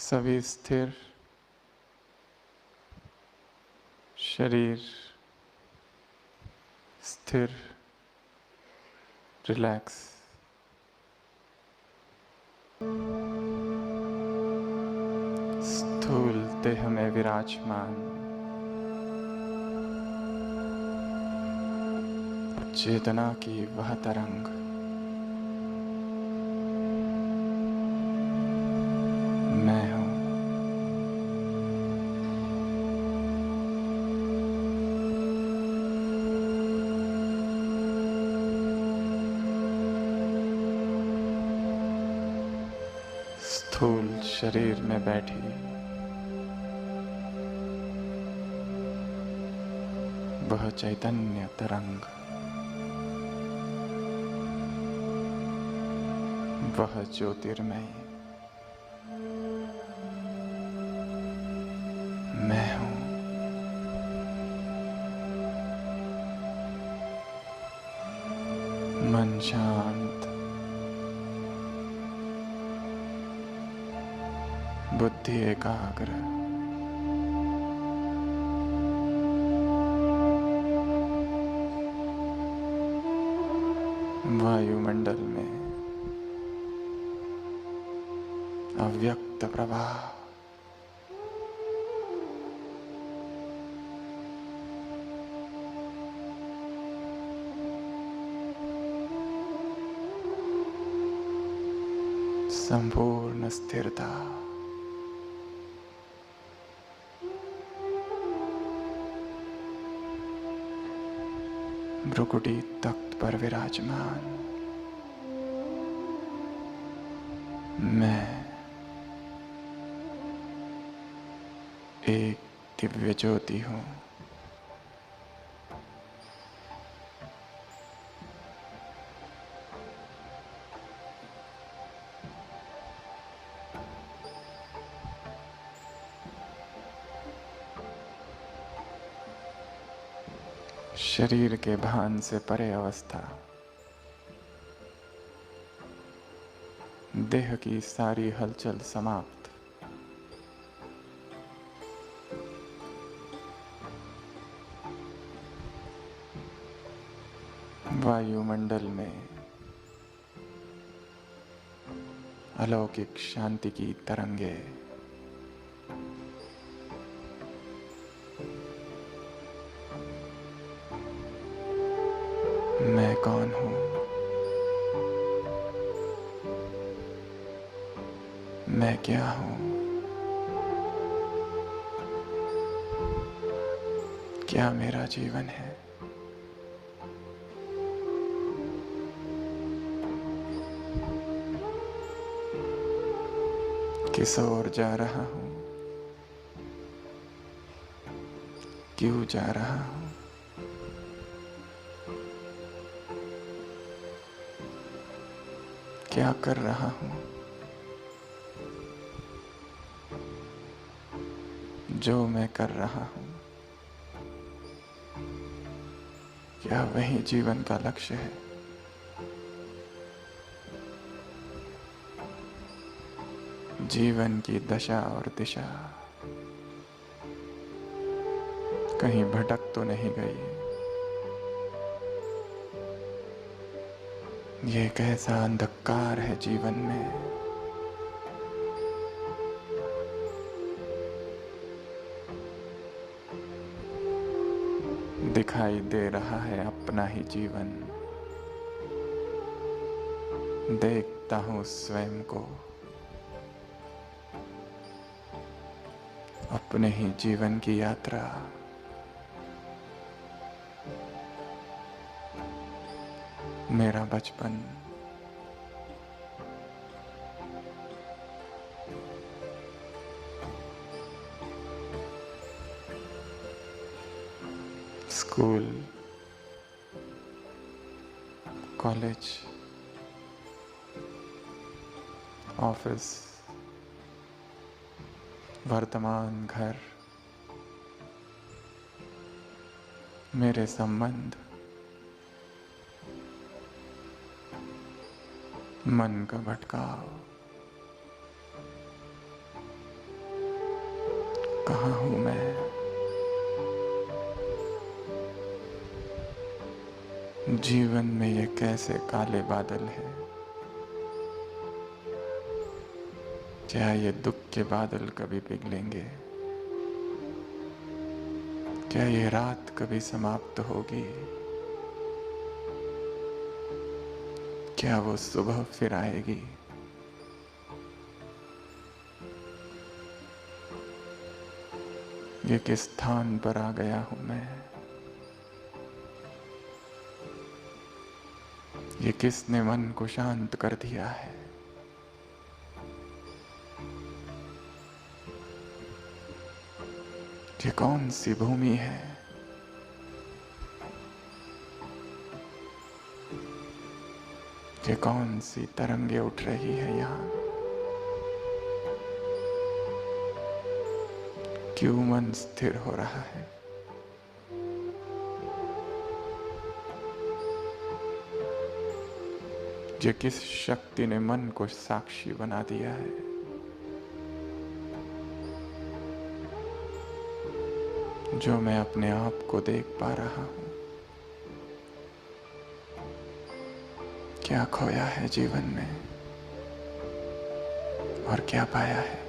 सभी स्थिर, शरीर स्थिर, रिलैक्स। स्थूल देह में विराजमान चेतना की वह तरंग मैं हूँ। स्थूल शरीर में बैठी वह चैतन्य तरंग, वह ज्योतिर्मय मैं हूँ। मन शांत, बुद्धि एकाग्र, वायुमंडल में अव्यक्त प्रवाह, संपूर्ण स्थिरता, भ्रुकुटी तख्त पर विराजमान मैं एक दिव्य ज्योति हूँ। शरीर के भान से परे अवस्था, देह की सारी हलचल समाप्त, वायुमंडल में अलौकिक शांति की तरंगे, मैं कौन हूँ? मैं क्या हूँ? क्या मेरा जीवन है? किस ओर जा रहा हूँ? क्यों जा रहा हूँ? क्या कर रहा हूँ? जो मैं कर रहा हूँ, क्या वही जीवन का लक्ष्य है? जीवन की दशा और दिशा कहीं भटक तो नहीं गई? ये कैसा अंधकार है जीवन में? दिखाई दे रहा है अपना ही जीवन, देखता हूँ स्वयं को, अपने ही जीवन की यात्रा। मेरा बचपन, स्कूल, कॉलेज, ऑफिस, वर्तमान घर, मेरे संबंध, मन का भटकाव, कहाँ हूं मैं? जीवन में ये कैसे काले बादल हैं? क्या ये दुख के बादल कभी पिघलेंगे? क्या ये रात कभी समाप्त होगी? क्या वो सुबह फिर आएगी? ये किस स्थान पर आ गया हूं मैं? ये किसने मन को शांत कर दिया है? ये कौन सी भूमि है? ये कौन सी तरंगे उठ रही है यहाँ? क्यों मन स्थिर हो रहा है? ये किस शक्ति ने मन को साक्षी बना दिया है? जो मैं अपने आप को देख पा रहा हूं। क्या खोया है जीवन में और क्या पाया है?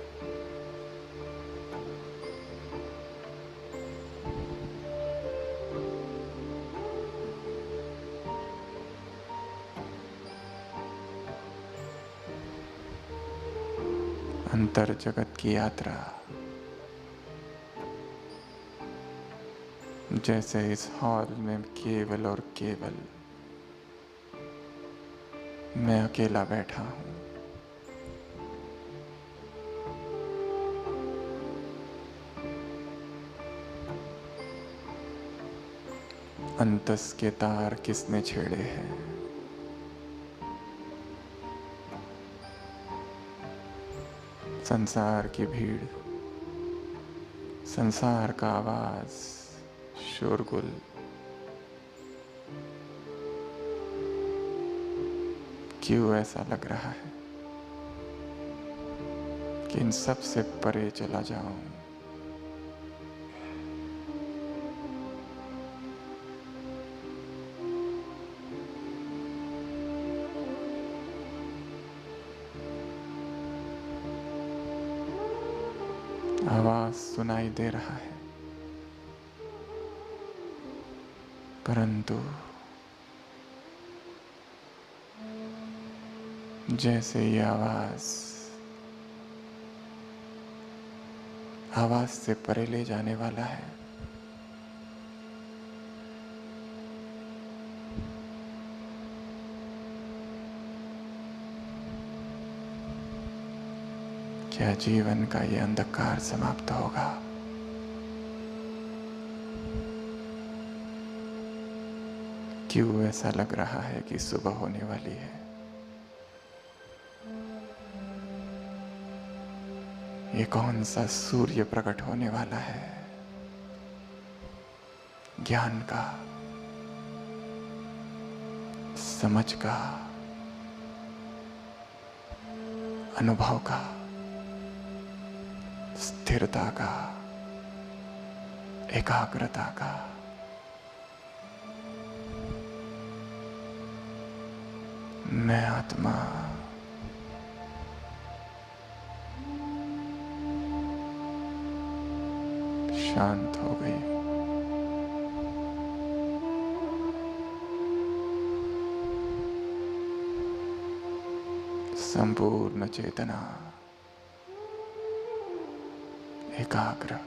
अंतर जगत की यात्रा जैसे इस हॉल में केवल और केवल मैं अकेला बैठा हूं। अंतस के तार किसने छेड़े हैं? संसार की भीड़, संसार का आवाज, शोरगुल, क्यों ऐसा लग रहा है कि इन सब से परे चला जाऊं? आवाज सुनाई दे रहा है, परंतु जैसे ये आवाज से परे ले जाने वाला है। क्या जीवन का ये अंधकार समाप्त होगा? क्यों ऐसा लग रहा है कि सुबह होने वाली है? ये कौन सा सूर्य प्रकट होने वाला है? ज्ञान का, समझ का, अनुभव का, स्थिरता का, एकाग्रता का। मैं आत्मा शांत हो गई। संपूर्ण चेतना एकाग्र।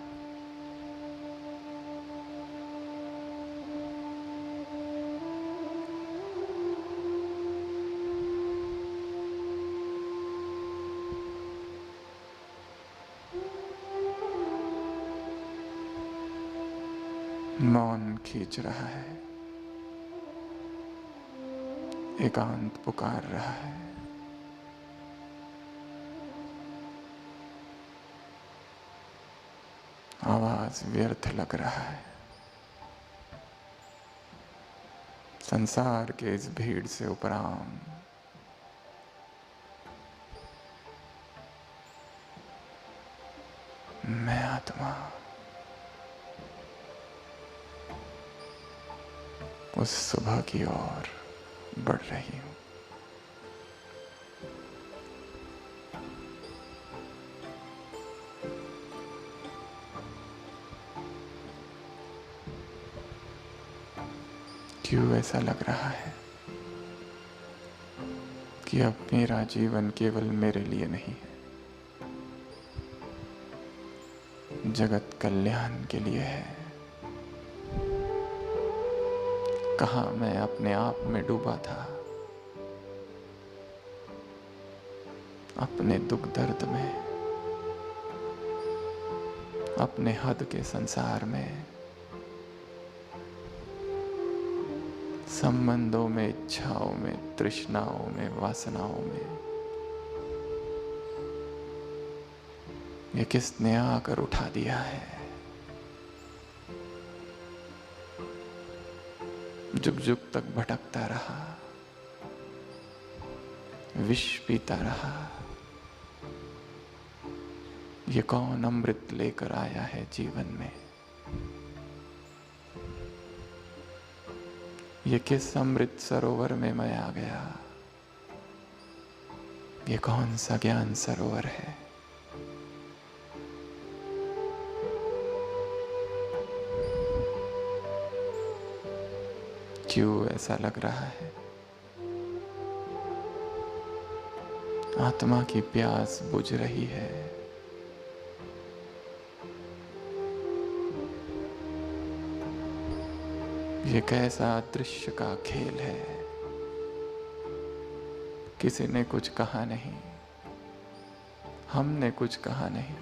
मौन खींच रहा है, एकांत पुकार रहा है। आवाज व्यर्थ लग रहा है। संसार के इस भीड़ से उपराम मैं आत्मा उस सुबह की ओर बढ़ रही हूं। क्यों ऐसा लग रहा है कि अब मेरा जीवन केवल मेरे लिए नहीं है, जगत कल्याण के लिए है। कहाँ मैं अपने आप में डूबा था, अपने दुख दर्द में, अपने हद के संसार में, संबंधों में, इच्छाओं में, तृष्णाओं में, वासनाओं में। ये किसने आकर उठा दिया है? जुग जुग तक भटकता रहा, विष पीता रहा। ये कौन अमृत लेकर आया है जीवन में? ये किस अमृत सरोवर में मैं आ गया? ये कौन सा ज्ञान सरोवर है? क्यों ऐसा लग रहा है? आत्मा की प्यास बुझ रही है। ये कैसा दृश्य का खेल है? किसी ने कुछ कहा नहीं, हमने कुछ कहा नहीं।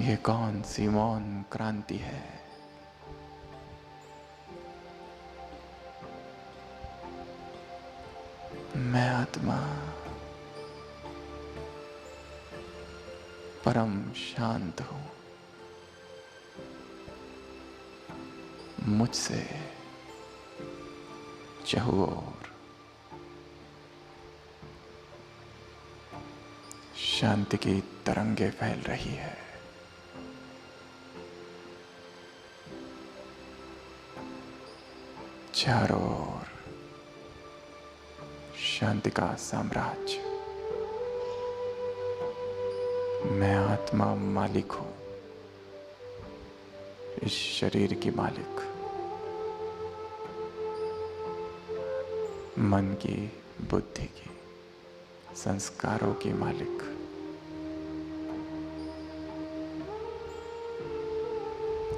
ये कौन सी मौन क्रांति है? मैं आत्मा परम शांत हूं। मुझसे चहुओर शांति की तरंगे फैल रही है। चारों ओर शांति का साम्राज्य। मैं आत्मा मालिक हूं, इस शरीर की मालिक, मन की, बुद्धि की, संस्कारों की मालिक।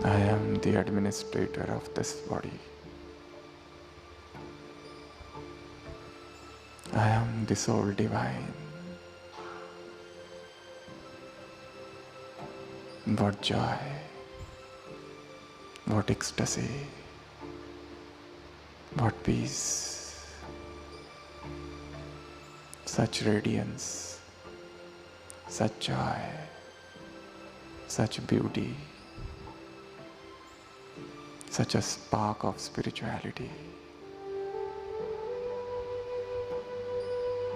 I am the administrator of this body. I am the soul divine. What joy, what ecstasy, what peace, such radiance, such joy, such beauty, such a spark of spirituality.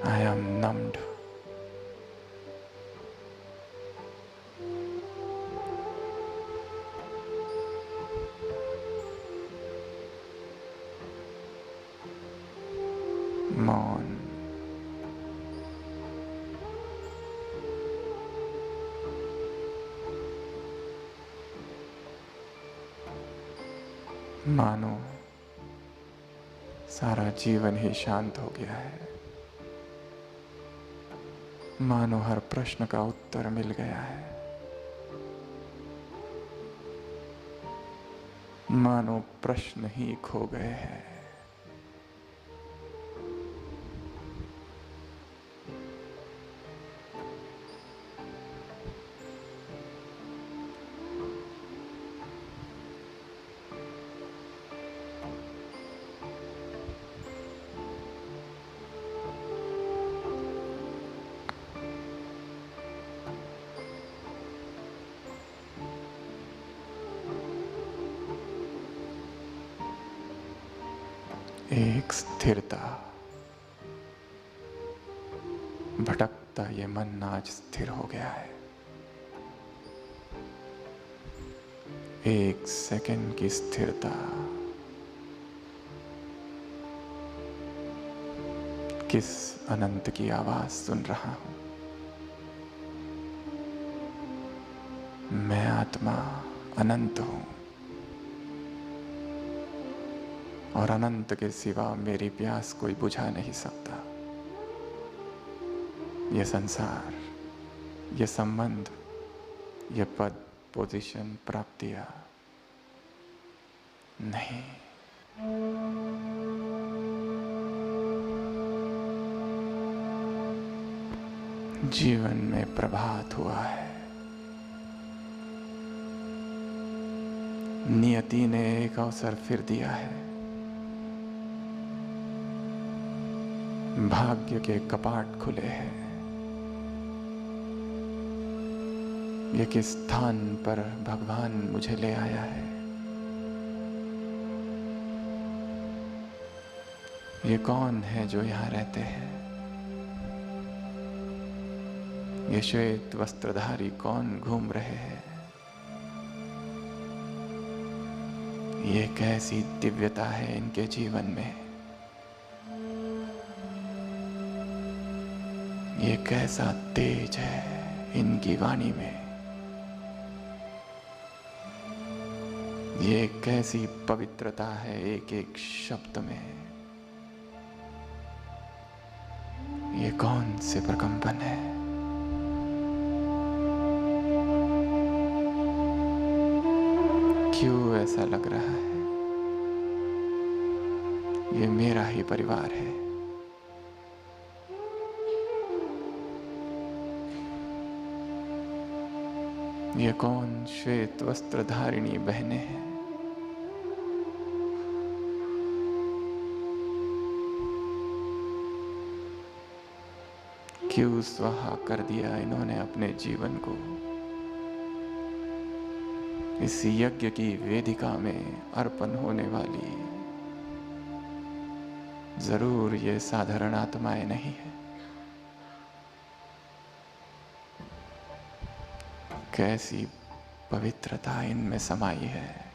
I am numbed. मौन। मानो सारा जीवन ही शांत हो गया है। मानो हर प्रश्न का उत्तर मिल गया है। मानो प्रश्न ही खो गए हैं। एक स्थिरता, भटक भटकता ये मन आज स्थिर हो गया है। एक सेकंड की स्थिरता किस अनंत की आवाज सुन रहा हूं। मैं आत्मा अनंत हूं और अनंत के सिवा मेरी प्यास कोई बुझा नहीं सकता। ये संसार, ये संबंध, ये पद, पोजीशन, प्राप्तियां नहीं। जीवन में प्रभात हुआ है। नियति ने एक अवसर फिर दिया है। भाग्य के कपाट खुले हैं। ये किस स्थान पर भगवान मुझे ले आया है। ये कौन है जो यहाँ रहते हैं। ये श्वेत वस्त्रधारी कौन घूम रहे हैं। ये कैसी दिव्यता है इनके जीवन में। ये कैसा तेज है इनकी वाणी में। ये कैसी पवित्रता है एक एक शब्द में। ये कौन से प्रकंपन है। क्यों ऐसा लग रहा है ये मेरा ही परिवार है। ये कौन श्वेत वस्त्रधारिणी बहनें हैं। क्यों स्वाहा कर दिया इन्होंने अपने जीवन को। इस यज्ञ की वेदिका में अर्पण होने वाली जरूर ये साधारण आत्माएं नहीं है। कैसी पवित्रता इनमें समाई है।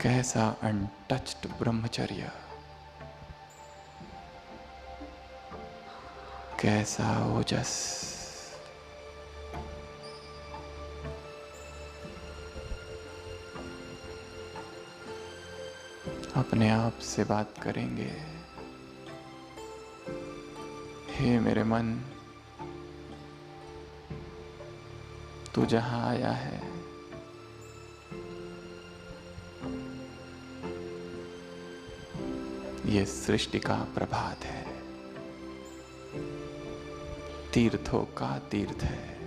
कैसा अनटच्ड ब्रह्मचर्य। कैसा ओजस। अपने आप से बात करेंगे। हे मेरे मन, तू जहां आया है ये सृष्टि का प्रभात है। तीर्थों का तीर्थ है।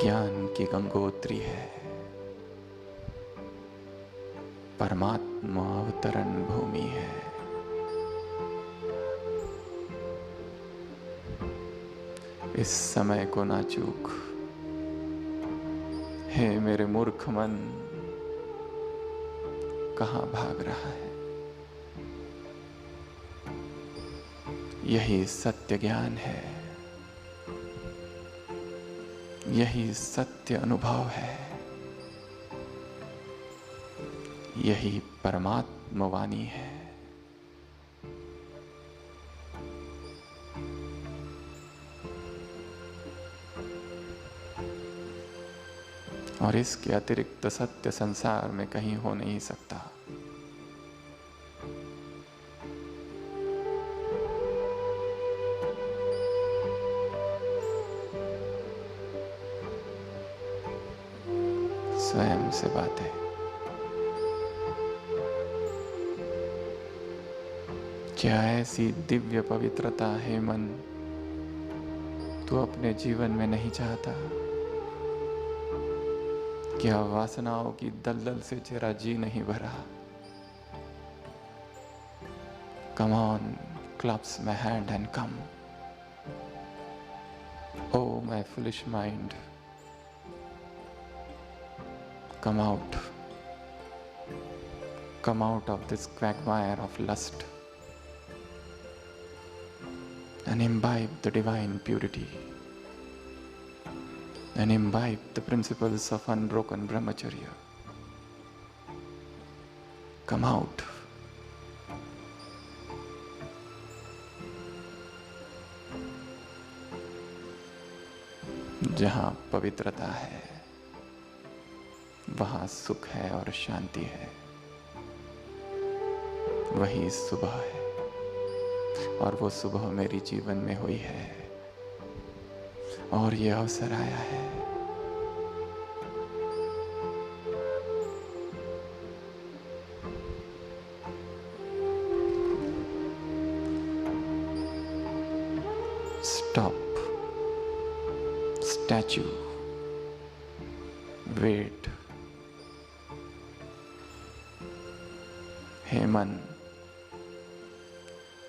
ज्ञान की गंगोत्री है। परमात्मा अवतरण भूमि है। इस समय को ना चूक। हे मेरे मूर्ख मन, कहाँ भाग रहा है। यही सत्य ज्ञान है। यही सत्य अनुभव है। यही परमात्मा वाणी है। और इसके अतिरिक्त सत्य संसार में कहीं हो नहीं सकता। स्वयं से बातें। क्या ऐसी दिव्य पवित्रता है मन तू अपने जीवन में नहीं चाहता। क्या वासनाओं की दलदल से तेरा जी नहीं भरा। Come on, clubs my hand and come. Oh my foolish mind, come out of this quagmire of lust. and imbibe the divine purity and imbibe the principles of unbroken brahmacharya. Come out. जहां पवित्रता है वहां सुख है और शांति है। वही सुबह है और वो सुबह मेरी जीवन में हुई है और ये अवसर आया है। Stop. Statue. Wait. हे मन,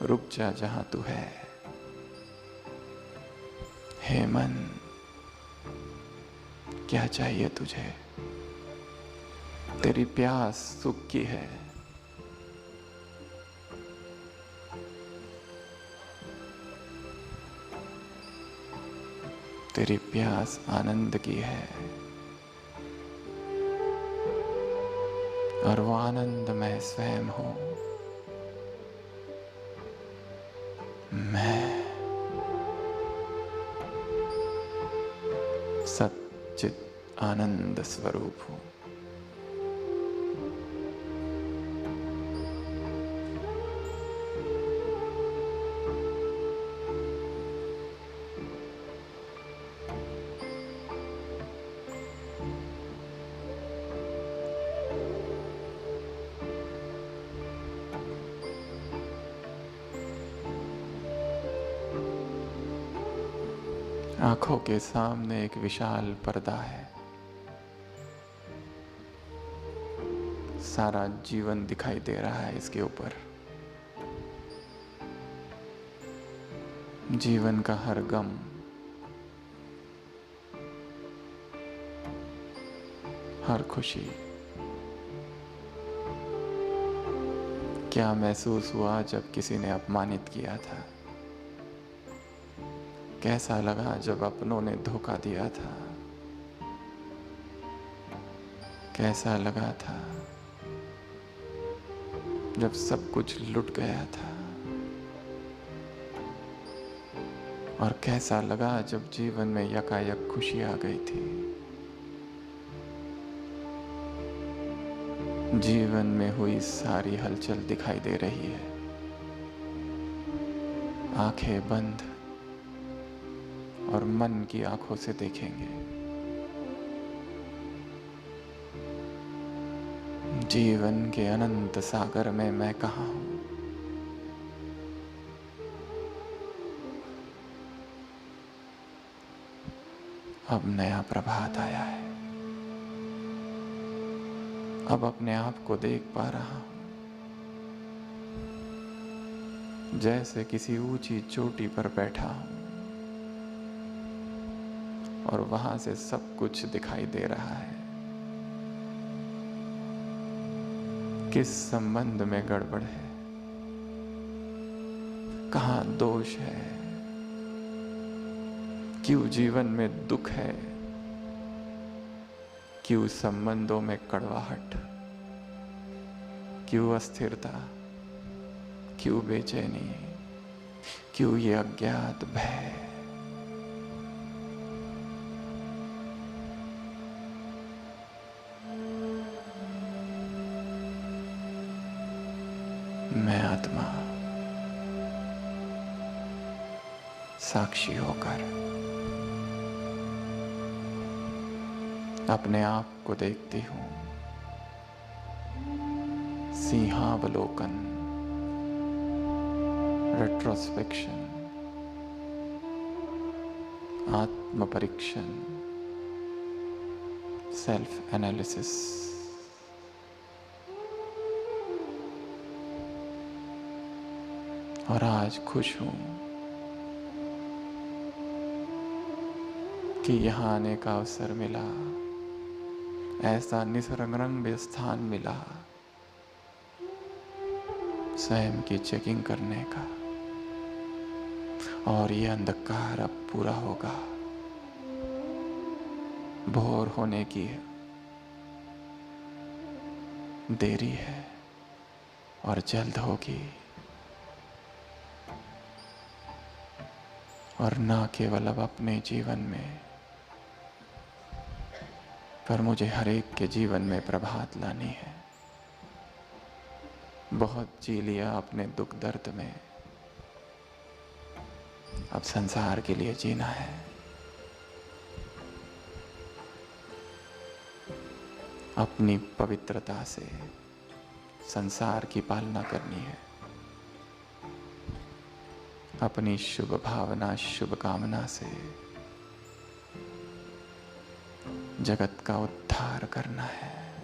रुक जा जहां तू है। हे मन, क्या चाहिए तुझे? तेरी प्यास सुख की है। तेरी प्यास आनंद की है और वो आनंद मैं स्वयं हूं। मैं सच्चित आनंद स्वरूप हूं। आंखों के सामने एक विशाल पर्दा है। सारा जीवन दिखाई दे रहा है इसके ऊपर। जीवन का हर गम, हर खुशी। क्या महसूस हुआ जब किसी ने अपमानित किया था? कैसा लगा जब अपनों ने धोखा दिया था? कैसा लगा था जब सब कुछ लुट गया था? और कैसा लगा जब जीवन में यकायक खुशी आ गई थी? जीवन में हुई सारी हलचल दिखाई दे रही है। आंखें बंद और मन की आंखों से देखेंगे। जीवन के अनंत सागर में मैं कहाँ हूं? अब नया प्रभात आया है। अब अपने आप को देख पा रहा हूं जैसे किसी ऊंची चोटी पर बैठा हूं और वहां से सब कुछ दिखाई दे रहा है। किस संबंध में गड़बड़ है? कहाँ दोष है? क्यों जीवन में दुख है? क्यों संबंधों में कड़वाहट? क्यों अस्थिरता? क्यों बेचैनी? क्यों ये अज्ञात भय? मैं आत्मा साक्षी होकर अपने आप को देखती हूं। सिंहावलोकन, रेट्रोस्पेक्शन, आत्म परीक्षण, सेल्फ एनालिसिस। और आज खुश हूं कि यहाँ आने का अवसर मिला, ऐसा निसरंग स्थान मिला स्वयं की चेकिंग करने का। और ये अंधकार अब पूरा होगा। भोर होने की देरी है और जल्द होगी। और ना केवल अब अपने जीवन में, पर मुझे हर एक के जीवन में प्रभात लानी है। बहुत जी लिया अपने दुख दर्द में, अब संसार के लिए जीना है। अपनी पवित्रता से संसार की पालना करनी है। अपनी शुभ भावना, शुभ कामना से जगत का उद्धार करना है।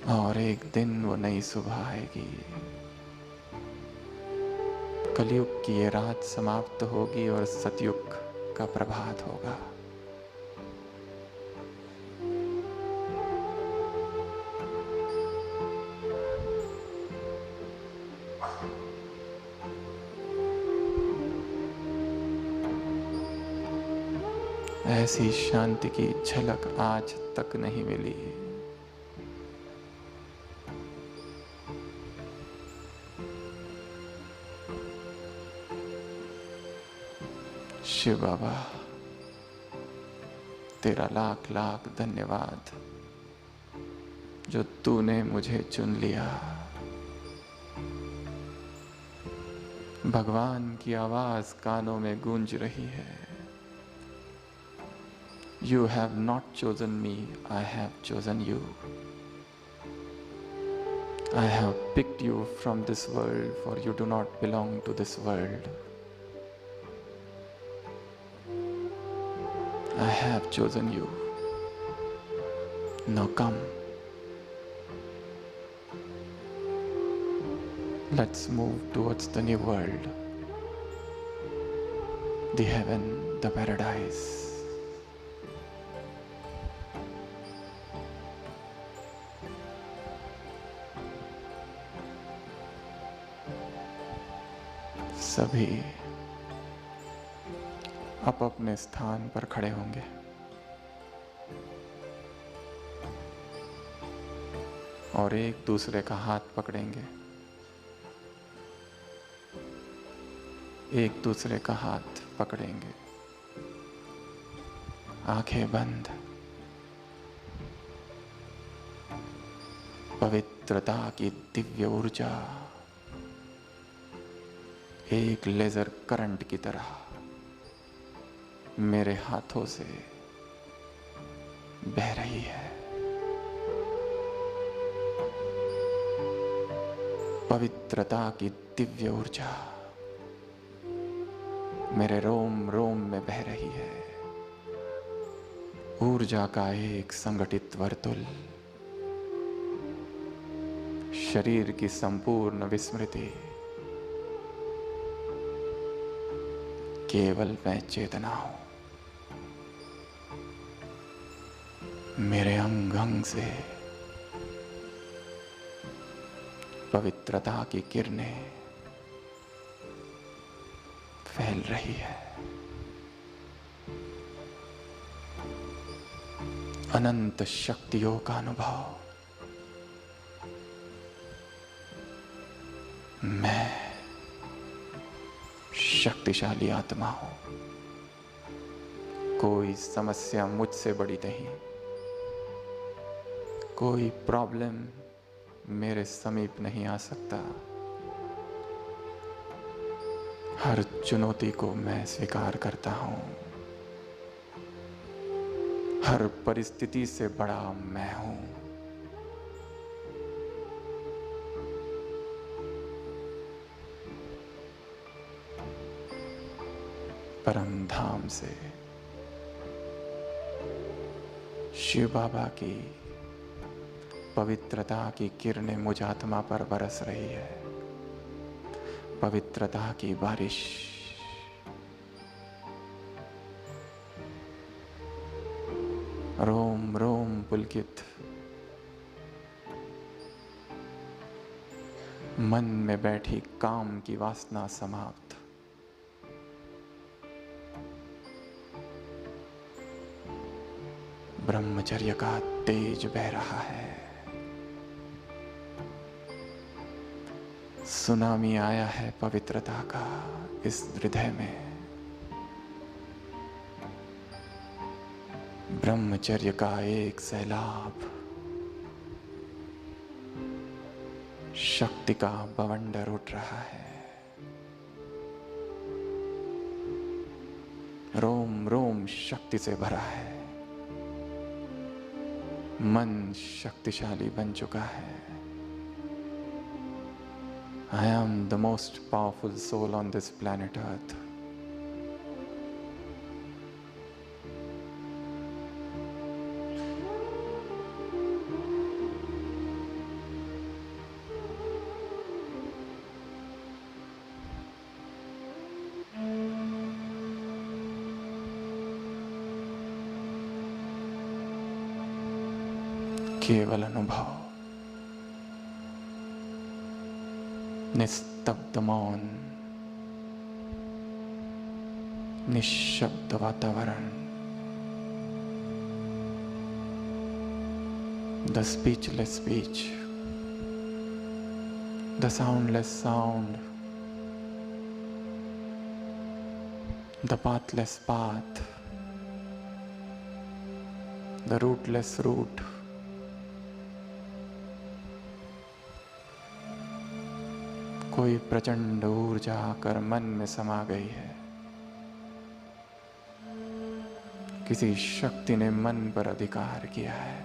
और एक दिन वो नई सुबह आएगी। कलयुग की ये रात समाप्त होगी और सतयुग का प्रभात होगा। ऐसी शांति की झलक आज तक नहीं मिली। शिव बाबा, तेरा लाख लाख धन्यवाद जो तूने मुझे चुन लिया। भगवान की आवाज कानों में गूंज रही है। You have not chosen me, I have chosen you. I have picked you from this world, for you do not belong to this world. I have chosen you. Now come. Let's move towards the new world, the heaven, the paradise. सभी अब अपने स्थान पर खड़े होंगे। और एक दूसरे का हाथ पकड़ेंगे। एक दूसरे का हाथ पकड़ेंगे। आंखें बंद। पवित्रता की दिव्य ऊर्जा एक लेजर करंट की तरह मेरे हाथों से बह रही है। पवित्रता की दिव्य ऊर्जा मेरे रोम रोम में बह रही है। ऊर्जा का एक संगठित वर्तुल, शरीर की संपूर्ण विस्मृति, केवल मैं चेतना हूं। मेरे अंग अंग से पवित्रता की किरणें फैल रही है। अनंत शक्तियों का अनुभव। मैं शक्तिशाली आत्मा हूं। कोई समस्या मुझसे बड़ी नहीं। कोई प्रॉब्लम मेरे समीप नहीं आ सकता। हर चुनौती को मैं स्वीकार करता हूं। हर परिस्थिति से बड़ा मैं हूं। परम धाम से शिव बाबा की पवित्रता की किरणें मुझ आत्मा पर बरस रही है। पवित्रता की बारिश। रोम रोम पुलकित। मन में बैठी काम की वासना समाप्त। ब्रह्मचर्य का तेज बह रहा है। सुनामी आया है पवित्रता का इस हृदय में। ब्रह्मचर्य का एक सैलाब शक्ति का बवंडर उठ रहा है। रोम रोम शक्ति से भरा है। मन शक्तिशाली बन चुका है। I am the most powerful soul on this planet Earth. केवल अनुभव, निस्तब्ध मौन, निशब्द वातावरण, the speechless speech, the soundless sound, the pathless path, the rootless root. कोई प्रचंड ऊर्जा आकर मन में समा गई है। किसी शक्ति ने मन पर अधिकार किया है।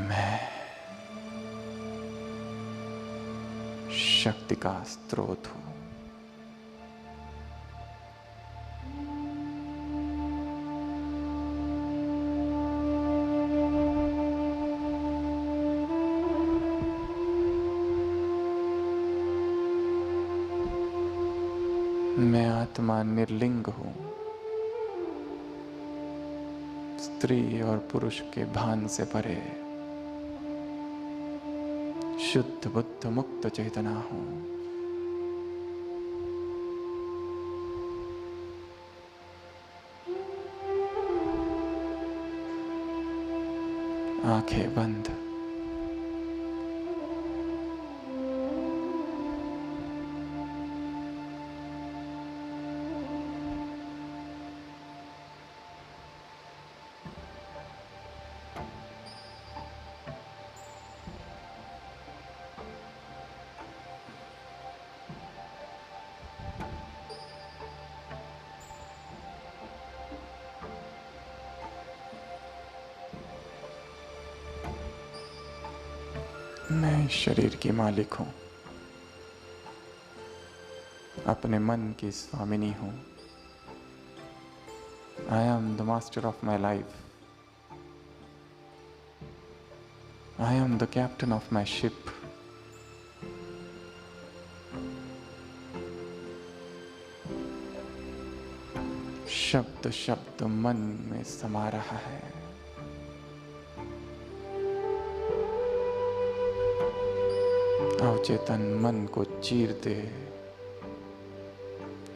मैं शक्ति का स्रोत हूं। मैं आत्मा निर्लिंग हूं। स्त्री और पुरुष के भान से परे शुद्ध बुद्ध मुक्त चेतना हूं। आंखें बंद। मैं इस शरीर की मालिक हूं। अपने मन की स्वामिनी हूं। I am the master of my life. I am the captain of my ship. शब्द शब्द मन में समा रहा है। अवचेतन मन को चीरते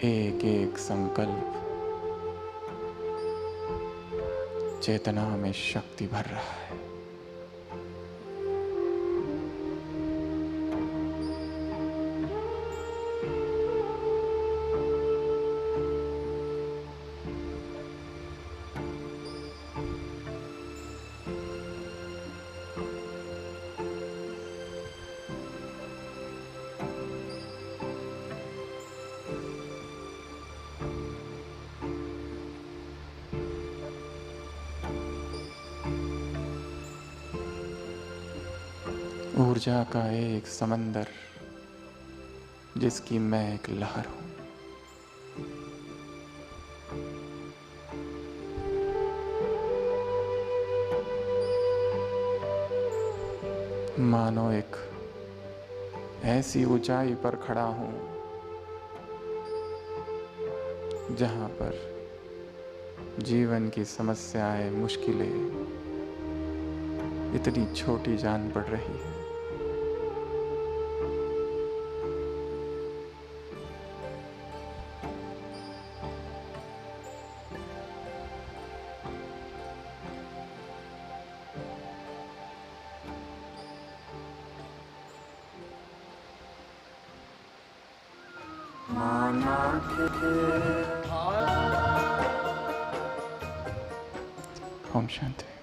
एक एक संकल्प चेतना में शक्ति भर रहा है। ऊर्जा का एक समंदर जिसकी मैं एक लहर हूं। मानो एक ऐसी ऊंचाई पर खड़ा हूं जहां पर जीवन की समस्याएं, मुश्किलें इतनी छोटी जान पड़ रही है। ओम शांति।